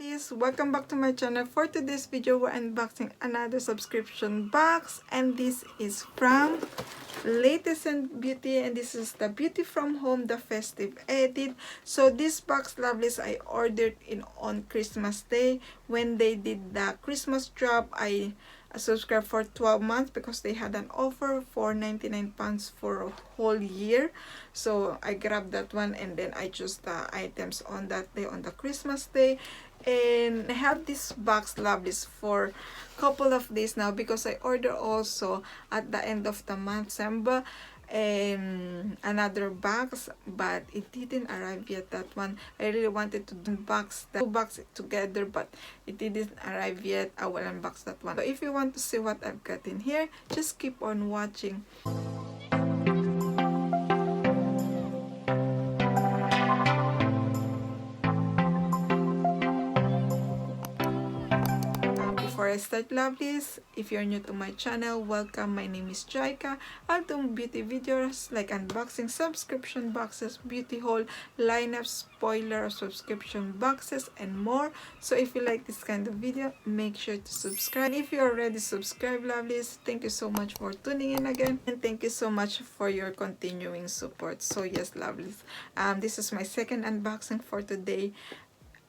lovelies, welcome back to my channel. For today's video, we're unboxing another subscription box, and this is from Latest and Beauty, and this is the Beauty from Home, the festive edit. So this box, lovelies, I ordered on Christmas Day. When they did the Christmas drop, I subscribed for 12 months because they had an offer for £99 for a whole year. So I grabbed that one, and then I chose the items on that day, on the Christmas Day. And I have this box, lovelies, for a couple of days now because I ordered also at the end of the month, December, another box, but it didn't arrive yet. That one I really wanted to unbox the two boxes together, but it didn't arrive yet. I will unbox that one. So if you want to see what I've got in here, just keep on watching. Before I start, lovelies, if you're new to my channel, welcome. My name is Jayca. I'll do beauty videos like unboxing, subscription boxes, beauty haul, lineup, spoiler, subscription boxes, and more. So if you like this kind of video, make sure to subscribe. And if you already subscribed, lovelies, thank you so much for tuning in again, and thank you so much for your continuing support. So yes, lovelies, this is my second unboxing for today.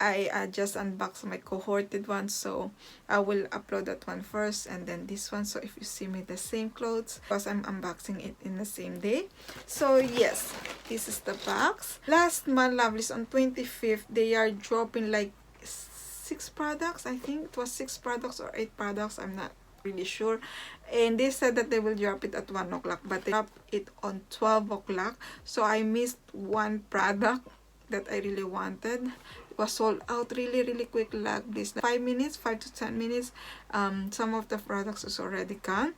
I just unboxed my cohorted one, so I will upload that one first and then this one. So if you see me the same clothes, because I'm unboxing it in the same day. So yes, this is the box. Last month, lovelies, on 25th, they are dropping like 6 products. I think it was 6 products or 8 products, I'm not really sure. And they said that they will drop it at 1 o'clock, but they dropped it on 12 o'clock. So I missed one product that I really wanted. Was sold out really quick, like this 5 minutes, 5 to 10 minutes. Some of the products is already gone.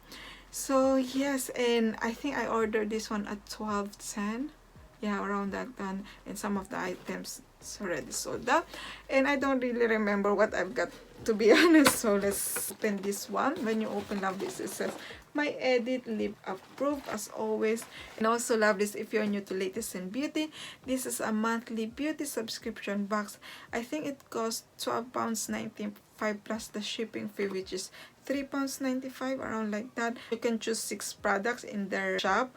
So yes, and I think I ordered this one at 12:10, yeah, around that time, and some of the items is already sold out, and I don't really remember what I've got, to be honest. So let's open this one. When you open, lovelies, it says my edit lip approved as always. And also, lovelies, if you're new to Latest in Beauty, this is a monthly beauty subscription box. I think it costs £12.95 plus the shipping fee, which is £3.95, around like that. You can choose 6 products in their shop,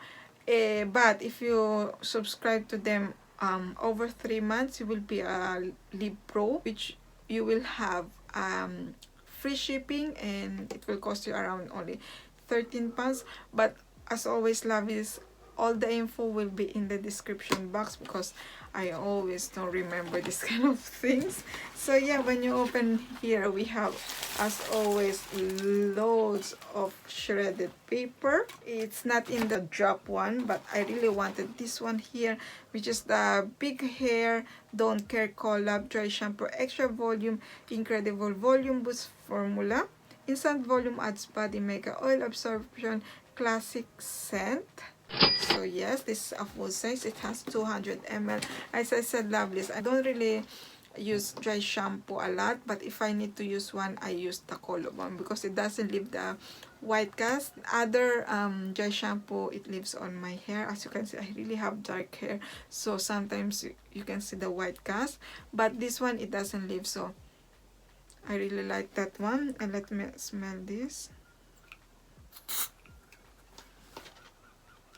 but if you subscribe to them over 3 months, you will be a Lib Pro, which you will have free shipping, and it will cost you around only £13. But as always, lovelies, all the info will be in the description box because I always don't remember this kind of things. So yeah, when you open here, we have, as always, loads of shredded paper. It's not in the drop one, but I really wanted this one here, which is the Big Hair Don't Care COLLAB Dry Shampoo Extra Volume Incredible Volume Boost Formula. Instant volume adds body makeup oil absorption classic scent. So yes, this is a full size. It has 200 ml. As I said, lovelies, I don't really use dry shampoo a lot, but if I need to use one, I use the COLLAB one because it doesn't leave the white cast. Other dry shampoo, it leaves on my hair. As you can see, I really have dark hair, so sometimes you can see the white cast, but this one, it doesn't leave. So I really like that one. And let me smell this.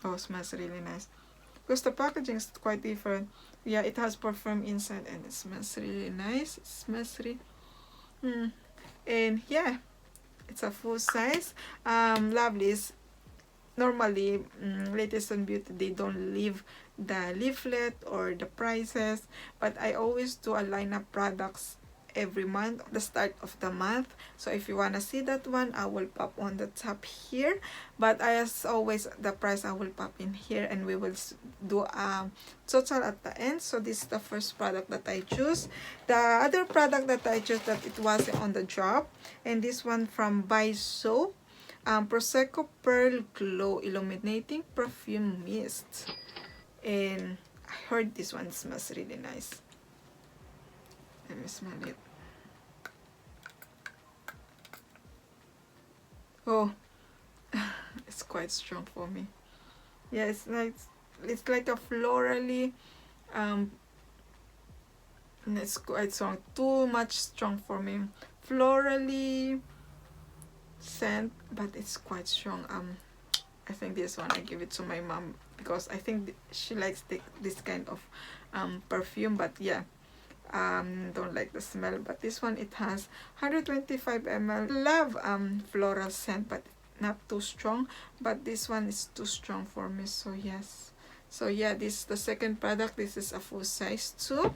Oh, it smells really nice because the packaging is quite different. Yeah, it has perfume inside and it smells really nice. It smells really and yeah, it's a full size. Lovelies, normally Latest in Beauty, they don't leave the leaflet or the prices, but I always do a lineup products every month, the start of the month. So if you want to see that one, I will pop on the top here, but as always, the price I will pop in here, and we will do a total at the end. So this is the first product that I choose. The other product that I chose, that it was on the drop, and this one from By So, Prosecco Pearl Glow Illuminating Perfume Mist, and I heard this one smells really nice. Let me smell it. Oh, it's quite strong for me. Yeah, it's like a florally and it's quite strong, too much strong for me. Florally scent, but it's quite strong. I think this one I give it to my mom because I think she likes this kind of perfume. But yeah, don't like the smell. But this one, it has 125 ml. Love floral scent, but not too strong. But this one is too strong for me, so yes. So yeah, this is the second product. This is a full size too.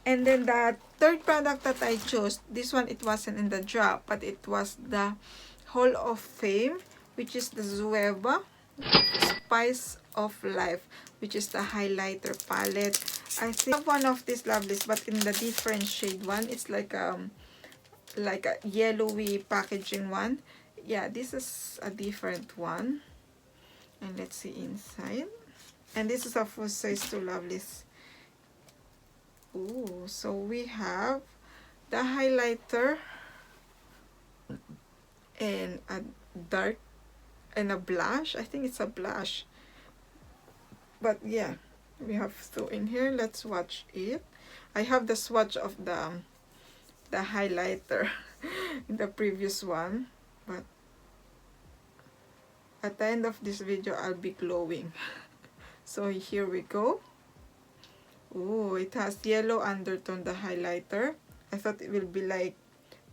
And then the third product that I chose, this one, it wasn't in the drop, but it was the Hall of Fame, which is the Zoeva Spice of Life, which is the highlighter palette. I think I have one of these lovelies, but in the different shade one. It's like a yellowy packaging one. Yeah, this is a different one. And let's see inside. And this is a full size too, lovelies. Ooh, so we have the highlighter and a dark and a blush. I think it's a blush. But yeah, we have two in here. Let's watch it. I have the swatch of the highlighter in the previous one, but at the end of this video I'll be glowing. So here we go. Oh, it has yellow undertone, the highlighter. I thought it will be like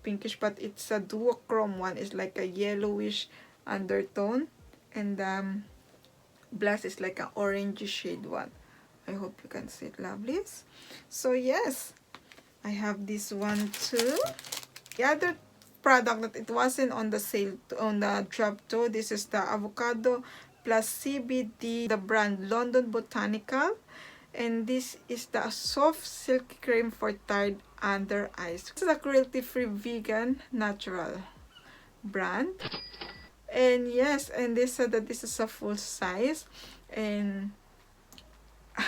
pinkish, but it's a duochrome one. It's like a yellowish undertone, and blush is like an orangey shade one. I hope you can see it, lovelies. So yes, I have this one too. The other product that it wasn't on the sale, on the drop too, this is the avocado plus CBD, the brand London Botanical. And this is the soft silky cream for tired under eyes. This is a cruelty-free vegan natural brand. And yes, and they said that this is a full size. And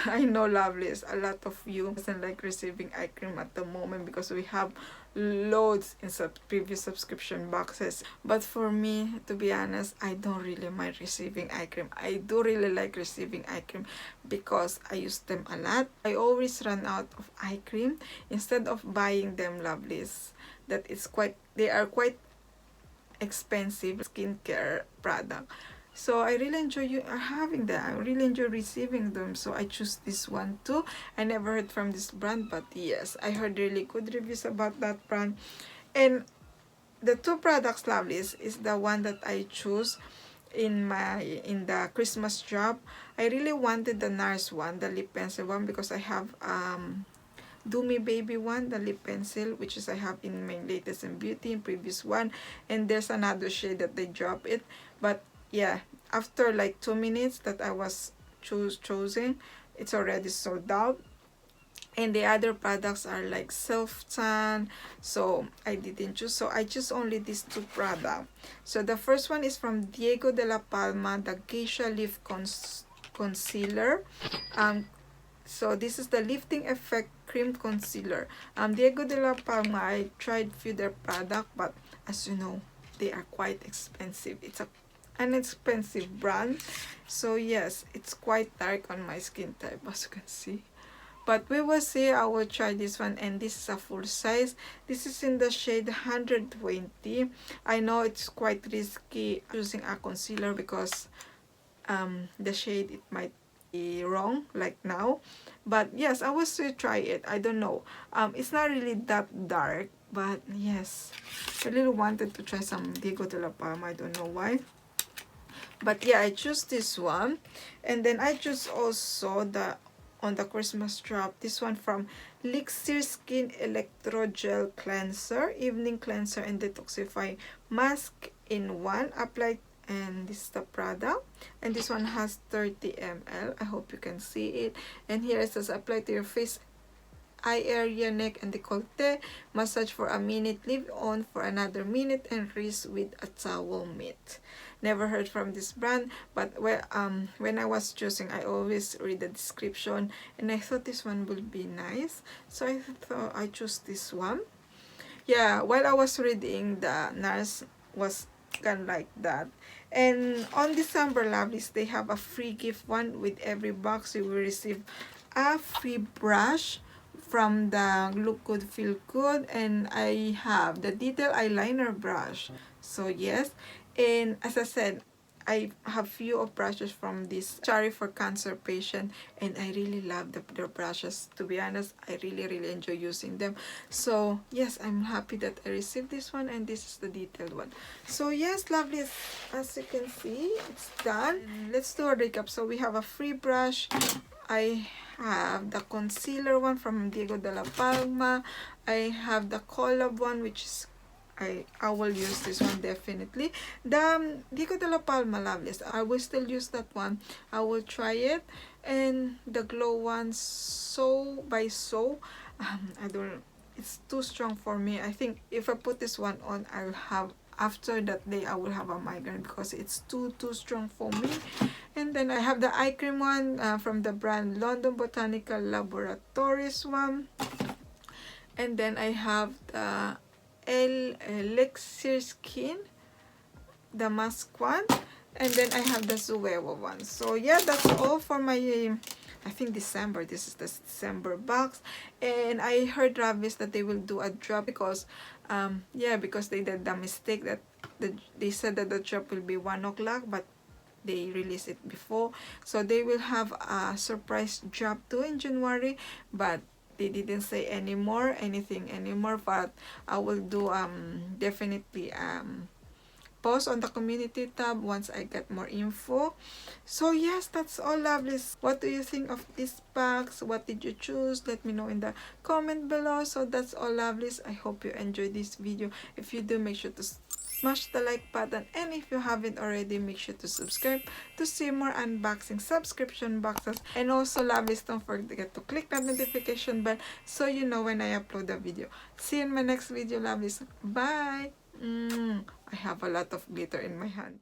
I know, lovelies, a lot of you doesn't like receiving eye cream at the moment because we have loads in previous subscription boxes. But for me, to be honest, I don't really mind receiving eye cream. I do really like receiving eye cream because I use them a lot. I always run out of eye cream instead of buying them, lovelies. They are quite expensive skincare product. So I really enjoy having them. I really enjoy receiving them. So I choose this one too. I never heard from this brand, but yes, I heard really good reviews about that brand. And the two products, lovelies, is the one that I choose in the Christmas drop. I really wanted the NARS one, the lip pencil one, because I have Do Me Baby one, the lip pencil, which is I have in my Latest in Beauty in previous one. And there's another shade that they drop it, but yeah, after like 2 minutes that I was choosing, it's already sold out. And the other products are like self-tan, so I didn't choose. So I choose only these two products. So the first one is from Diego de la Palma, the Geisha Lift Concealer. So this is the Lifting Effect Cream Concealer. Diego de la Palma, I tried few their product, but as you know, they are quite expensive. It's an expensive brand. So yes, it's quite dark on my skin type, as you can see. But we will see. I will try this one, and this is a full size. This is in the shade 120. I know it's quite risky using a concealer because the shade, it might be wrong like now, but yes, I will still try it. I don't know, it's not really that dark, but yes, I really wanted to try some Diego de la Palma. I don't know why. But yeah, I choose this one. And then I choose also on the Christmas drop, this one from Elixir Skin Electro Gel Cleanser, Evening Cleanser and Detoxify Mask in one. Apply, and this is the product. And this one has 30 ml. I hope you can see it. And here it says, apply to your face, eye area, neck, and décolleté. Massage for a minute, leave on for another minute, and rinse with a towel mitt. Never heard from this brand, but when I was choosing, I always read the description, and I thought this one would be nice, so I thought I chose this one. Yeah, while I was reading, the NARS was kind of like that. And on December, lovelies, they have a free gift one. With every box, you will receive a free brush from the Look Good Feel Good, and I have the detail eyeliner brush. So yes, and as I said, I have few of brushes from this Cherry for Cancer patient, and I really love their brushes. To be honest, I really enjoy using them. So yes, I'm happy that I received this one, and this is the detailed one. So yes, lovely, as you can see, it's done. And let's do a recap. So we have a free brush. I have the concealer one from Diego de la Palma. I have the COLLAB one, which is I will use this one definitely. The Diego de la Palma Lovelies, I will still use that one. I will try it. And the glow one, So by So, I don't, it's too strong for me. I think if I put this one on, I'll have, after that day I will have a migraine because it's too strong for me. And then I have the eye cream one from the brand London Botanical Laboratories one. And then I have the Elixir Skin, the mask one. And then I have the Zuewa one. So yeah, that's all for my, I think December. This is the December box. And I heard Ravis that they will do a drop because, yeah, because they did the mistake that they said that the drop will be 1 o'clock, but they released it before. So they will have a surprise drop too in January, but they didn't say anything anymore. But I will do definitely post on the community tab once I get more info. So yes, that's all, lovelies. What do you think of this box? What did you choose? Let me know in the comment below. So that's all, lovelies. I hope you enjoyed this video. If you do, make sure to smash the like button, and if you haven't already, make sure to subscribe to see more unboxing subscription boxes. And also, lovelies, don't forget to click that notification bell so you know when I upload a video. See you in my next video, lovelies. Bye. I have a lot of glitter in my hands.